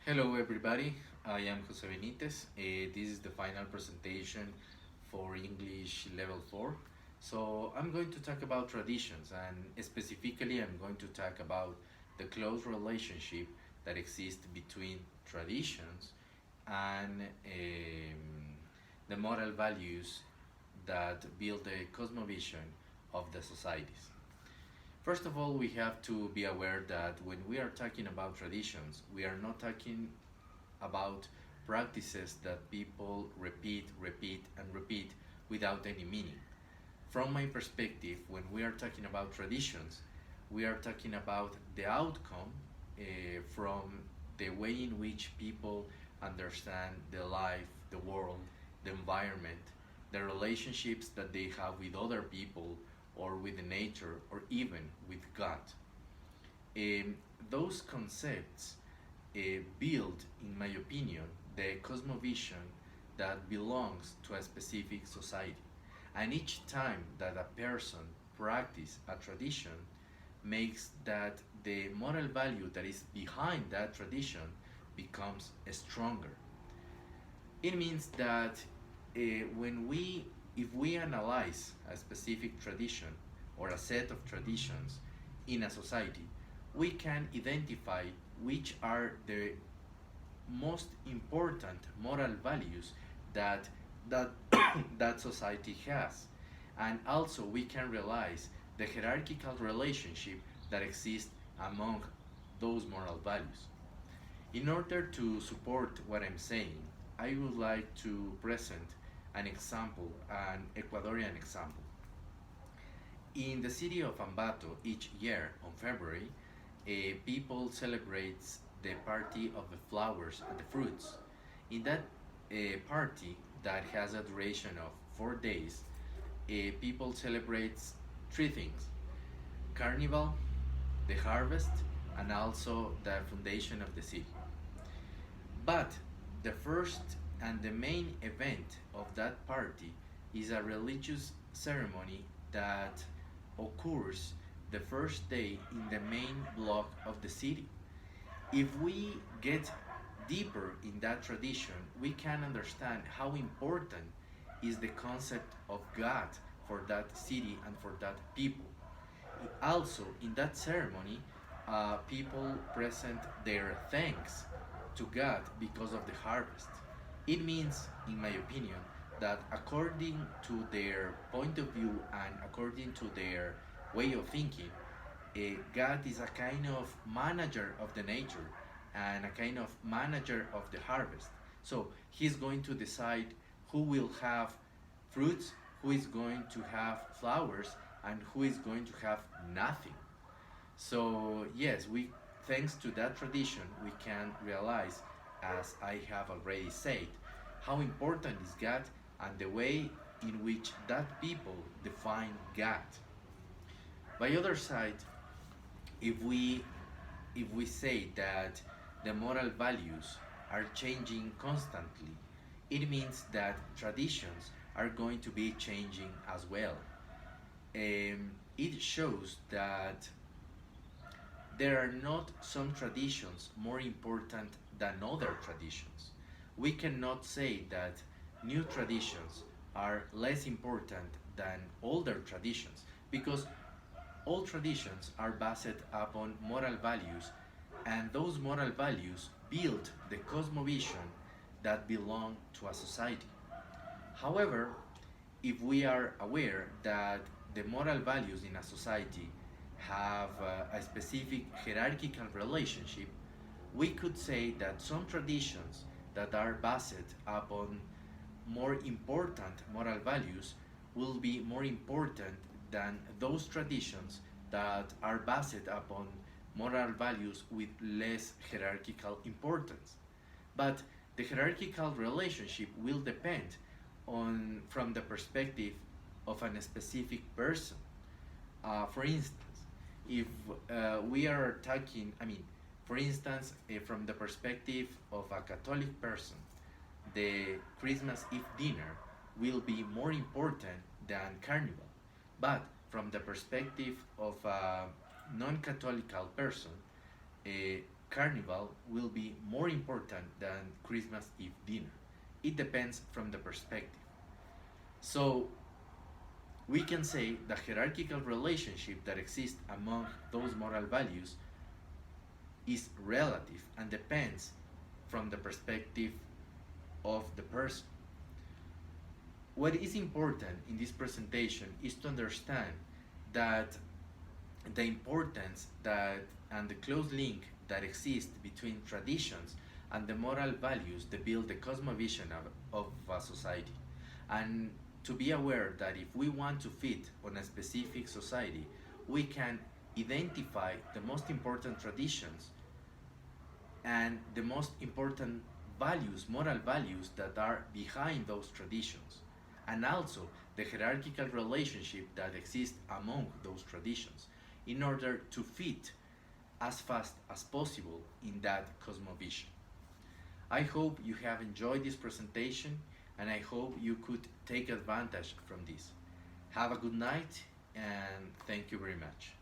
Hello, everybody. I am Jose Benitez. This is the final presentation for English Level 4. So, I'm going to talk about traditions, and specifically, I'm going to talk about the close relationship that exists between traditions and the moral values that build the cosmovision of the societies. First of all, we have to be aware that when we are talking about traditions, we are not talking about practices that people repeat, and repeat without any meaning. From my perspective, when we are talking about traditions, we are talking about the outcome from the way in which people understand the life, the world, the environment, the relationships that they have with other people or with the nature or even with God. Um, those concepts build, in my opinion, the cosmovision that belongs to a specific society. And each time that a person practices a tradition makes that the moral value that is behind that tradition becomes stronger. It means that when we, if we analyze a specific tradition or a set of traditions in a society, we can identify which are the most important moral values that that that society has, and also we can realize the hierarchical relationship that exists among those moral values. In order to support what I'm saying, I would like to present an example, an Ecuadorian example. In the city of Ambato, each year on February, people celebrates the party of the flowers and the fruits. In that party that has a duration of 4 days, people celebrates three things: carnival, the harvest, and also the foundation of the city. But the first and the main event of that party is a religious ceremony that occurs the first day in the main block of the city. If we get deeper in that tradition, we can understand how important is the concept of God for that city and for that people. Also, in that ceremony, people present their thanks to God because of the harvest. It means, in my opinion, that according to their point of view and according to their way of thinking, God is a kind of manager of the nature and a kind of manager of the harvest. So he's going to decide who will have fruits, who is going to have flowers, and who is going to have nothing. So yes, we thanks to that tradition we can realize, as I have already said, how important is God and the way in which that people define God. By other side, if we if we say that the moral values are changing constantly, it means that traditions are going to be changing as well. It shows that there are not some traditions more important than other traditions. We cannot say that new traditions are less important than older traditions because all traditions are based upon moral values, and those moral values build the cosmovision that belong to a society. However, if we are aware that the moral values in a society have a specific hierarchical relationship, we could say that some traditions that are based upon more important moral values will be more important than those traditions that are based upon moral values with less hierarchical importance. But the hierarchical relationship will depend on from the perspective of a specific person. For instance, if we are talking, for instance, from the perspective of a Catholic person, the Christmas Eve dinner will be more important than Carnival. But from the perspective of a non-Catholic person, uh, Carnival will be more important than Christmas Eve dinner. It depends from the perspective. So we can say the hierarchical relationship that exists among those moral values is relative and depends from the perspective of the person. What is important in this presentation is to understand that the importance that and the close link that exists between traditions and the moral values that build the cosmovision of a society. And to be aware that if we want to fit on a specific society, we can identify the most important traditions and the most important values, moral values that are behind those traditions, and also the hierarchical relationship that exists among those traditions in order to fit as fast as possible in that cosmovision. I hope you have enjoyed this presentation and I hope you could take advantage from this. Have a good night and thank you very much.